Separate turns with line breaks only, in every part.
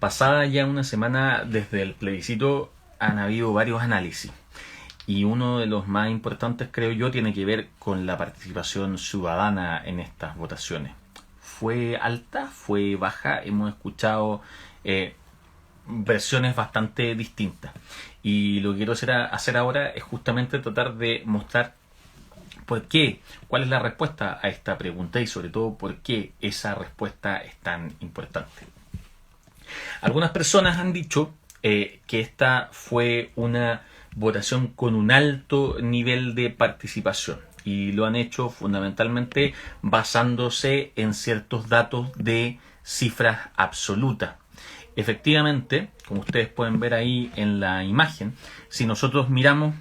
Pasada ya una semana desde el plebiscito han habido varios análisis y uno de los más importantes, creo yo, tiene que ver con la participación ciudadana en estas votaciones. ¿Fue alta? ¿Fue baja? Hemos escuchado versiones bastante distintas y lo que quiero hacer ahora es justamente tratar de mostrar por qué, cuál es la respuesta a esta pregunta y sobre todo por qué esa respuesta es tan importante. Algunas personas han dicho que esta fue una votación con un alto nivel de participación y lo han hecho fundamentalmente basándose en ciertos datos de cifras absolutas. Efectivamente, como ustedes pueden ver ahí en la imagen, si nosotros miramos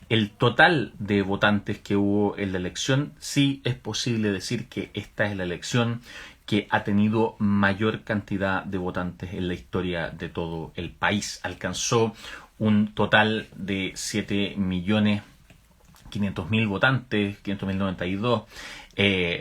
el total de votantes que hubo en la elección, sí es posible decir que esta es la elección que ha tenido mayor cantidad de votantes en la historia de todo el país. Alcanzó un total de 7.500.000 votantes, 500.092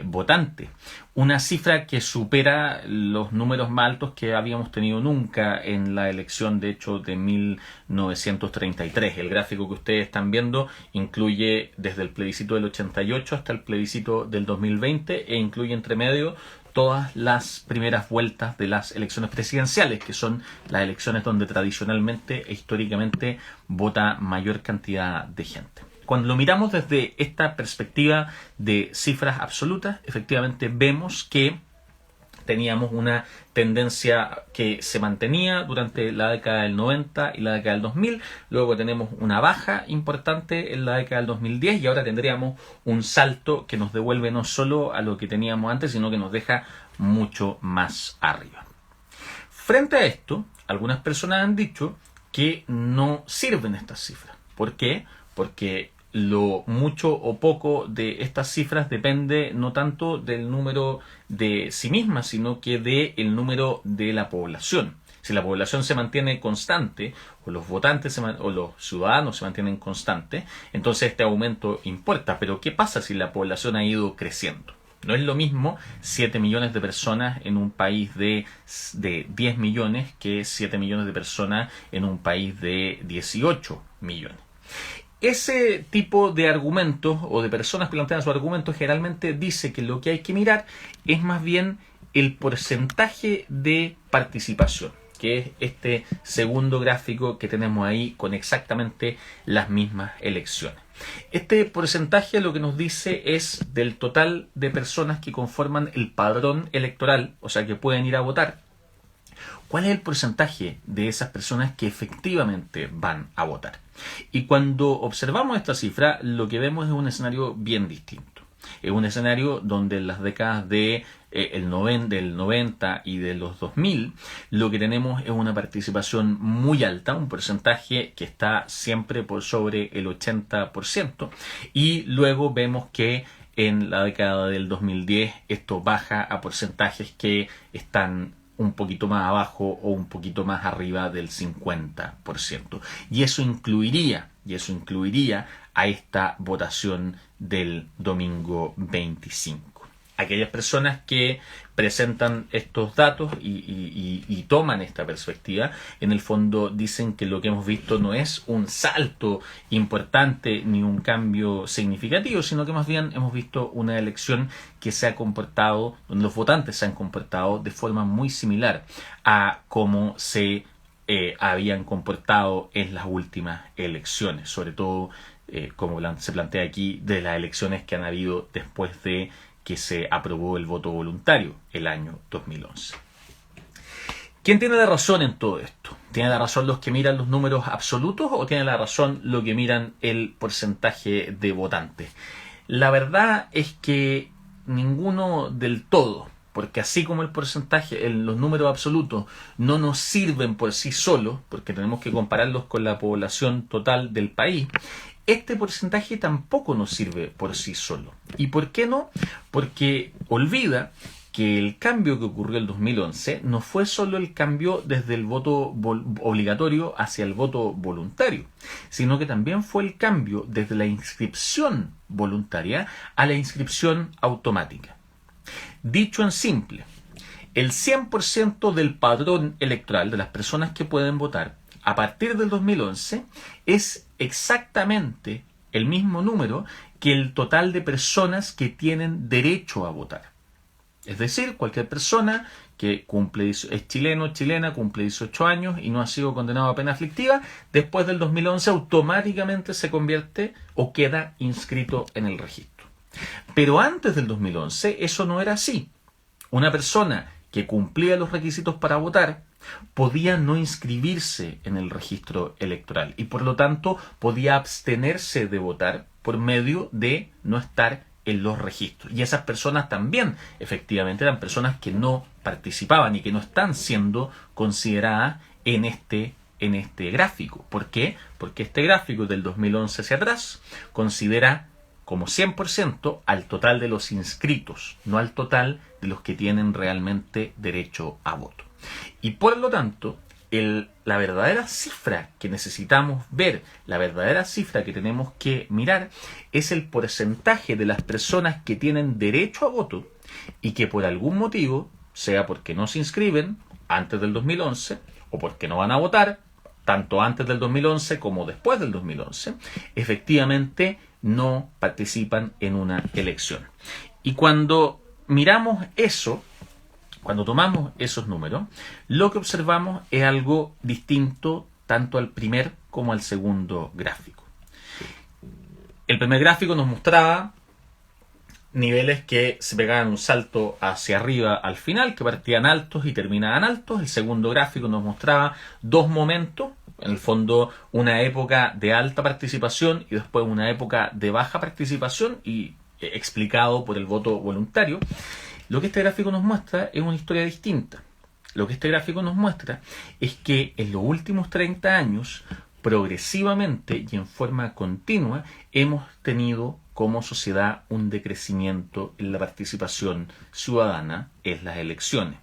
votantes. Una cifra que supera los números más altos que habíamos tenido nunca en la elección, de hecho, de 1933. El gráfico que ustedes están viendo incluye desde el plebiscito del 88 hasta el plebiscito del 2020 e incluye entre medio todas las primeras vueltas de las elecciones presidenciales, que son las elecciones donde tradicionalmente e históricamente vota mayor cantidad de gente. Cuando lo miramos desde esta perspectiva de cifras absolutas, efectivamente vemos que teníamos una tendencia que se mantenía durante la década del 90 y la década del 2000, luego tenemos una baja importante en la década del 2010 y ahora tendríamos un salto que nos devuelve no solo a lo que teníamos antes, sino que nos deja mucho más arriba. Frente a esto, algunas personas han dicho que no sirven estas cifras. ¿Por qué? Porque lo mucho o poco de estas cifras depende no tanto del número de sí misma, sino que del número de la población. Si la población se mantiene constante, o los votantes o los ciudadanos se mantienen constantes, entonces este aumento importa. Pero ¿qué pasa si la población ha ido creciendo? No es lo mismo 7 millones de personas en un país de 10 millones que 7 millones de personas en un país de 18 millones. Ese tipo de argumentos o de personas que plantean sus argumentos generalmente dice que lo que hay que mirar es más bien el porcentaje de participación, que es este segundo gráfico que tenemos ahí con exactamente las mismas elecciones. Este porcentaje lo que nos dice es del total de personas que conforman el padrón electoral, o sea que pueden ir a votar. ¿Cuál es el porcentaje de esas personas que efectivamente van a votar? Y cuando observamos esta cifra, lo que vemos es un escenario bien distinto. Es un escenario donde en las décadas del 90 y de los 2000, lo que tenemos es una participación muy alta, un porcentaje que está siempre por sobre el 80%. Y luego vemos que en la década del 2010 esto baja a porcentajes que están un poquito más abajo o un poquito más arriba del 50%. Y eso incluiría a esta votación del domingo 25. Aquellas personas que presentan estos datos y toman esta perspectiva, en el fondo dicen que lo que hemos visto no es un salto importante ni un cambio significativo, sino que más bien hemos visto una elección que se ha comportado, donde los votantes se han comportado de forma muy similar a cómo se habían comportado en las últimas elecciones, sobre todo como se plantea aquí, de las elecciones que han habido después de que se aprobó el voto voluntario el año 2011. ¿Quién tiene la razón en todo esto? ¿Tiene la razón los que miran los números absolutos o tiene la razón los que miran el porcentaje de votantes? La verdad es que ninguno del todo, porque así como el porcentaje, los números absolutos no nos sirven por sí solos, porque tenemos que compararlos con la población total del país, este porcentaje tampoco nos sirve por sí solo. ¿Y por qué no? Porque olvida que el cambio que ocurrió en el 2011 no fue solo el cambio desde el voto obligatorio hacia el voto voluntario, sino que también fue el cambio desde la inscripción voluntaria a la inscripción automática. Dicho en simple, el 100% del padrón electoral de las personas que pueden votar a partir del 2011 es exactamente el mismo número que el total de personas que tienen derecho a votar. Es decir, cualquier persona que es chileno o chilena, cumple 18 años y no ha sido condenado a pena aflictiva, después del 2011 automáticamente se convierte o queda inscrito en el registro. Pero antes del 2011 eso no era así. Una persona que cumplía los requisitos para votar podía no inscribirse en el registro electoral y por lo tanto podía abstenerse de votar por medio de no estar en los registros. Y esas personas también, efectivamente, eran personas que no participaban y que no están siendo consideradas en este gráfico. ¿Por qué? Porque este gráfico del 2011 hacia atrás considera como 100% al total de los inscritos, no al total de los que tienen realmente derecho a voto. Y por lo tanto, la verdadera cifra que necesitamos ver, la verdadera cifra que tenemos que mirar, es el porcentaje de las personas que tienen derecho a voto y que por algún motivo, sea porque no se inscriben antes del 2011 o porque no van a votar, tanto antes del 2011 como después del 2011, efectivamente no participan en una elección. Y cuando miramos eso, cuando tomamos esos números, lo que observamos es algo distinto tanto al primer como al segundo gráfico. El primer gráfico nos mostraba niveles que se pegaban un salto hacia arriba al final, que partían altos y terminaban altos. El segundo gráfico nos mostraba dos momentos, en el fondo una época de alta participación y después una época de baja participación, y explicado por el voto voluntario. Lo que este gráfico nos muestra es una historia distinta. Lo que este gráfico nos muestra es que en los últimos 30 años, progresivamente y en forma continua, hemos tenido como sociedad un decrecimiento en la participación ciudadana en las elecciones.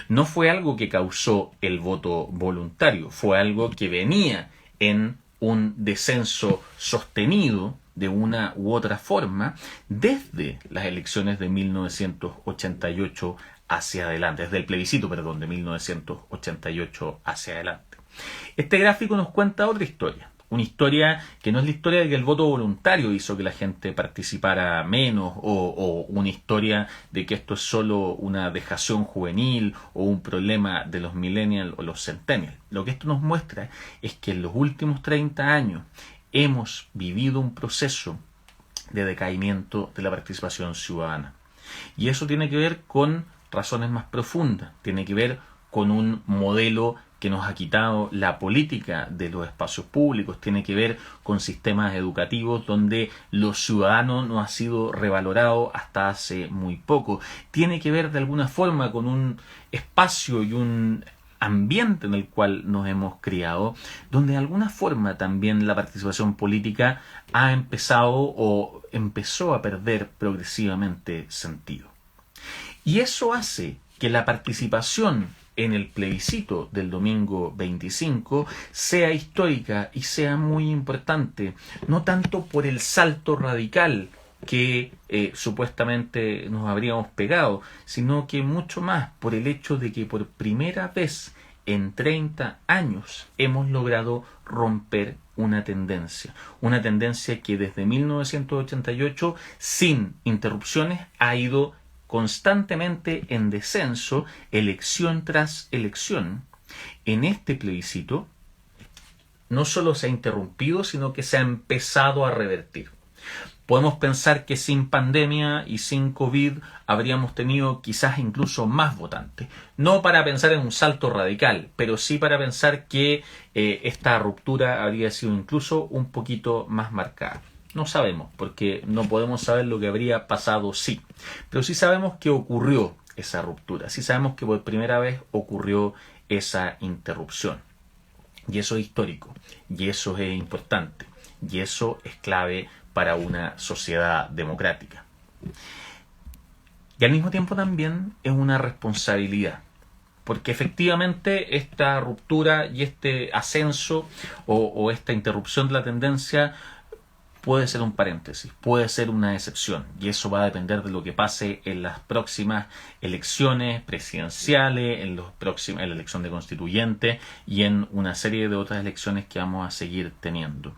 No fue algo que causó el voto voluntario, fue algo que venía en un descenso sostenido de una u otra forma desde las elecciones de 1988 hacia adelante, desde el plebiscito, de 1988 hacia adelante. Este gráfico nos cuenta otra historia, una historia que no es la historia de que el voto voluntario hizo que la gente participara menos, o una historia de que esto es solo una dejación juvenil o un problema de los millennials o los centennials. Lo que esto nos muestra es que en los últimos 30 años hemos vivido un proceso de decaimiento de la participación ciudadana. Y eso tiene que ver con razones más profundas, tiene que ver con un modelo que nos ha quitado la política de los espacios públicos, tiene que ver con sistemas educativos donde los ciudadanos no han sido revalorados hasta hace muy poco, tiene que ver de alguna forma con un espacio y un ambiente en el cual nos hemos criado, donde de alguna forma también la participación política ha empezado o empezó a perder progresivamente sentido. Y eso hace que la participación en el plebiscito del domingo 25 sea histórica y sea muy importante, no tanto por el salto radical que supuestamente nos habríamos pegado, sino que mucho más por el hecho de que por primera vez en 30 años hemos logrado romper una tendencia que desde 1988 sin interrupciones ha ido constantemente en descenso, elección tras elección. En este plebiscito no solo se ha interrumpido, sino que se ha empezado a revertir. Podemos pensar que sin pandemia y sin COVID habríamos tenido quizás incluso más votantes. No para pensar en un salto radical, pero sí para pensar que esta ruptura habría sido incluso un poquito más marcada. No sabemos, porque no podemos saber lo que habría pasado sí. Pero sí sabemos que ocurrió esa ruptura. Sí sabemos que por primera vez ocurrió esa interrupción. Y eso es histórico. Y eso es importante. Y eso es clave para una sociedad democrática. Y al mismo tiempo también es una responsabilidad. Porque efectivamente esta ruptura y este ascenso o esta interrupción de la tendencia puede ser un paréntesis, puede ser una excepción, y eso va a depender de lo que pase en las próximas elecciones presidenciales, en la elección de constituyente y en una serie de otras elecciones que vamos a seguir teniendo.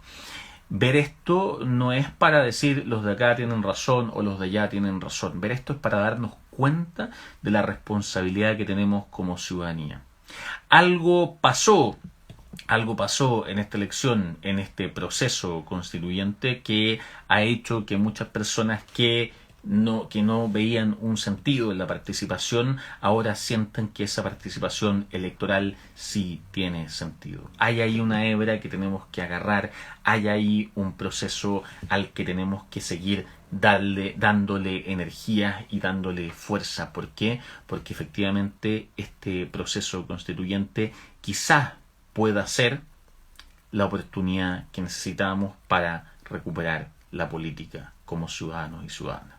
Ver esto no es para decir los de acá tienen razón o los de allá tienen razón. Ver esto es para darnos cuenta de la responsabilidad que tenemos como ciudadanía. Algo pasó en esta elección, en este proceso constituyente, que ha hecho que muchas personas que no veían un sentido en la participación, ahora sientan que esa participación electoral sí tiene sentido. Hay ahí una hebra que tenemos que agarrar, hay ahí un proceso al que tenemos que seguir dándole energía y dándole fuerza. ¿Por qué? Porque efectivamente este proceso constituyente quizás pueda ser la oportunidad que necesitamos para recuperar la política como ciudadanos y ciudadanas.